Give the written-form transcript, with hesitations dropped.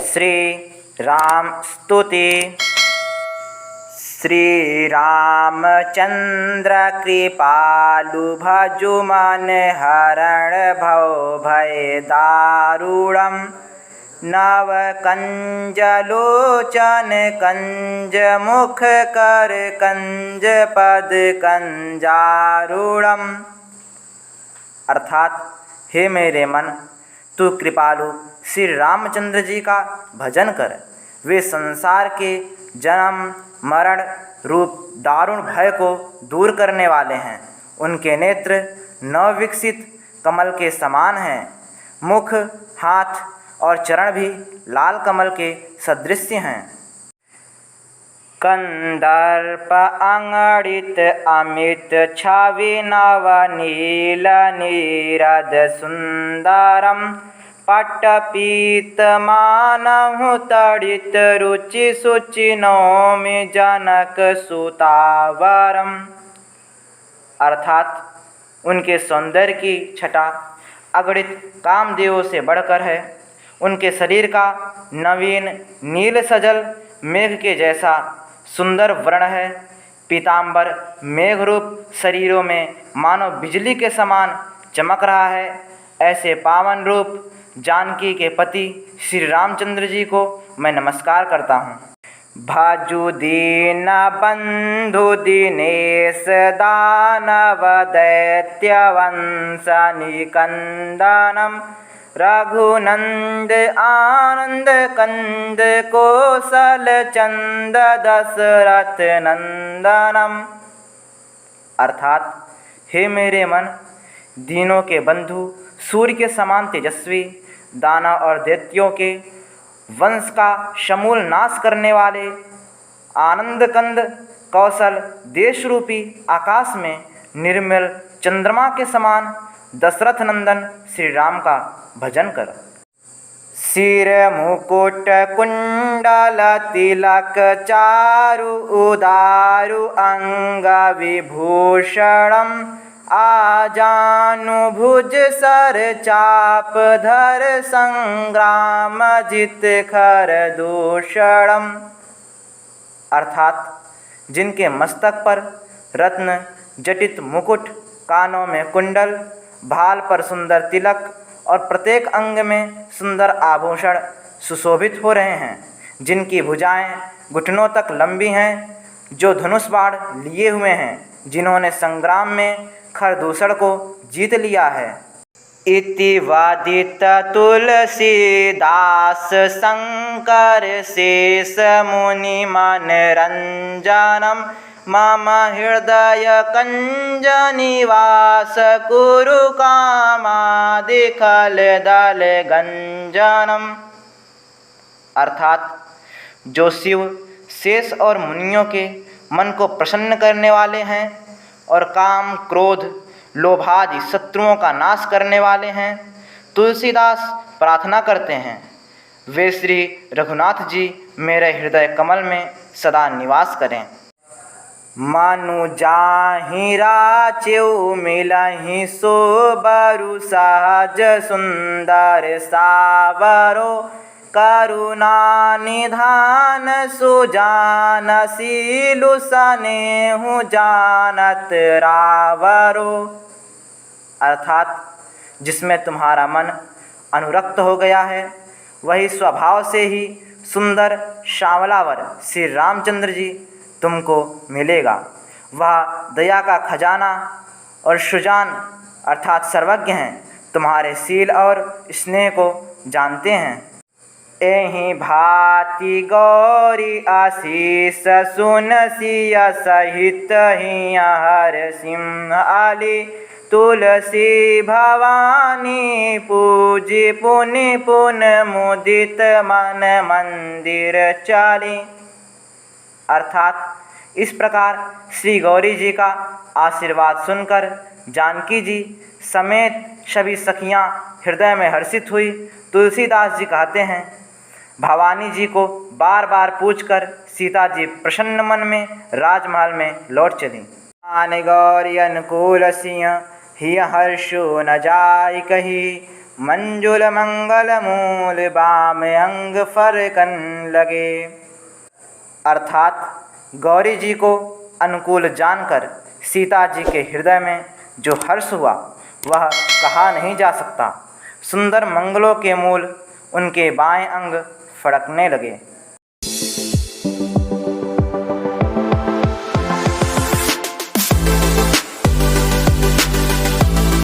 श्री राम स्तुति। श्री रामचंद्र कृपालु भजु मन हरण भव भय दारुणम नव कंज लोचन कंज मुख कर कंज पद कंजारुणम। अर्थात हे मेरे मन, तू कृपालु श्री रामचंद्र जी का भजन कर। वे संसार के जन्म मरण रूप दारुण भय को दूर करने वाले हैं। उनके नेत्र नवविकसित कमल के समान हैं। मुख, हाथ और चरण भी लाल कमल के सदृश हैं। कंदर्प अंगड़ित अमित छवि नव नील नीरद सुंदरम पट्टपीत मानहु तड़ित रुचि सुचि नौमि जनक सुतावरम। अर्थात उनके सौंदर्य की छटा अगणित कामदेवों से बढ़कर है। उनके शरीर का नवीन नील सजल मेघ के जैसा सुंदर वर्ण है। पीतांबर मेघरूप शरीरों में मानो बिजली के समान चमक रहा है। ऐसे पावन रूप जानकी के पति श्री रामचंद्र जी को मैं नमस्कार करता हूँ। भजु दीन बंधु दिनेश दानव दैत्य वंश निकंदनम रघुनंद आनंद कंद कौशल चंद दशरथ नंदनम। अर्थात हे मेरे मन, दीनों के बंधु, सूर्य के समान तेजस्वी, दानव और दैत्यों के वंश का समूल नाश करने वाले, आनंद कंद कौशल देश रूपी आकाश में निर्मल चंद्रमा के समान दशरथ नंदन श्री राम का भजन कर। सिर मुकुट कुंडल तिलक चारु उदारु अंग विभूषणम आजानुभुज सर चाप धर संग्राम जित खर दूषणम। अर्थात जिनके मस्तक पर रत्न जटित मुकुट, कानों में कुंडल, भाल पर सुंदर तिलक और प्रत्येक अंग में सुंदर आभूषण सुशोभित हो रहे हैं, जिनकी भुजाएं घुटनों तक लंबी हैं, जो धनुष बाण लिए हुए हैं, जिन्होंने संग्राम में खरदूषण को जीत लिया है। इति वादित तुलसीदास शंकर शेष मुनि मनरंजनम मम हृदय कंज निवास कुरु कामादि खल दल गंजनम। अर्थात जो शिव शेष और मुनियों के मन को प्रसन्न करने वाले हैं और काम क्रोध लोभादि शत्रुओं का नाश करने वाले हैं, तुलसीदास प्रार्थना करते हैं, वे श्री रघुनाथ जी मेरे हृदय कमल में सदा निवास करें। मनु जाहि राचेउ मिलहि सो बरु सहज सुंदर सावरो करुणा निधान सुजान सीलु सनेहु जानत रावरो। अर्थात जिसमें तुम्हारा मन अनुरक्त हो गया है, वही स्वभाव से ही सुंदर श्यामलावर श्री रामचंद्र जी तुमको मिलेगा। वह दया का खजाना और सुजान अर्थात सर्वज्ञ हैं, तुम्हारे शील और स्नेह को जानते हैं। एहि भांति गौरी आशीष सुन सिया सहित हिया हर सिंह आली तुलसी भवानी पूजी पुनि पुन मुदित मन मंदिर चाली। अर्थात इस प्रकार श्री गौरी जी का आशीर्वाद सुनकर जानकी जी समेत सभी सखियां हृदय में हर्षित हुई। तुलसीदास जी कहते हैं, भवानी जी को बार बार पूछकर सीता जी प्रसन्न मन में राजमहल में लौट चली। आन गौरी अनुकूल सिंह हिय हर्षो न जाय कही मंजुल मंगल मूल बाम अंग फरकन लगे। अर्थात गौरी जी को अनुकूल जानकर सीता जी के हृदय में जो हर्ष हुआ वह कहा नहीं जा सकता। सुंदर मंगलों के मूल उनके बाएं अंग फड़कने लगे।